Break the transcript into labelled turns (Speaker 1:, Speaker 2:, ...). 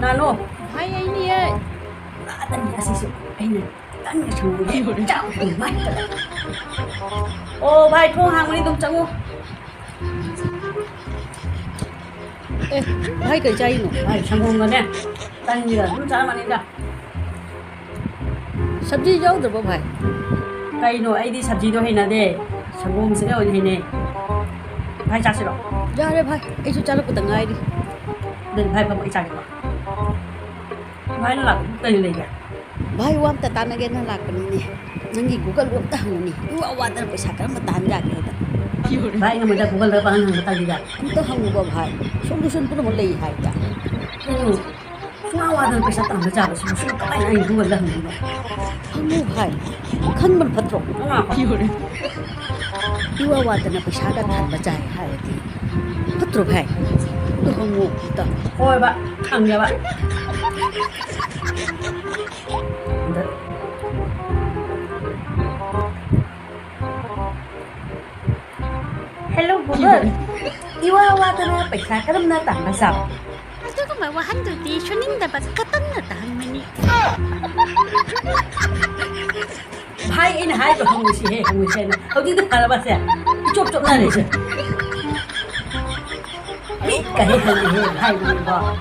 Speaker 1: Nano.
Speaker 2: Hai ini ya.
Speaker 1: Tadi asisi ini. Tanya sama dia. Jauh mai. Oh, bhai thong hang mani tum changu.
Speaker 2: Hai cái chay nó.
Speaker 1: Bhai sangong ga ne. Tani ga tum cha mani da.
Speaker 2: Sabji जाओ दो भाई.
Speaker 1: Kai no ai di sabji do hai na de. Sangong se ne oi hai ne. Bhai cha siro.
Speaker 2: जा रे भाई. ऐसे चलो पतंग आई दी.
Speaker 1: Den bhai pa mai cha ga. Bhai na la tai le ga.
Speaker 2: भाई वाम त ताना गे ना लाकनी ने. नंगी गूगल वो ता हंगनी. वा वा तर पैसा कर मत तान जा के ता.
Speaker 1: Bhai nga mada Google da pa hang ta di ga.
Speaker 2: हम तो हंगू बा भाई. Solution पुनो मन लई हाई ता.
Speaker 1: Sunga wa da paisa ta ja ba su ka ai ai Google da hang ba.
Speaker 2: Hangu भाई. खन मन फत्रो. वा वा तना पैसा का थान बचाए हाय ती. फत्रो भाई. तो हंगू ता.
Speaker 1: Hoi ba, hang ya ba. Hello Google. Iwa wa ta na paisa ka na ta ba sa.
Speaker 3: Ito ko mawahan to di shuning dapat katan na tahan mani.
Speaker 1: Bhai in hai ba hang si he hang si na. Au di ta ba sa. Chop chop na le se. Ka he hang he hai ba.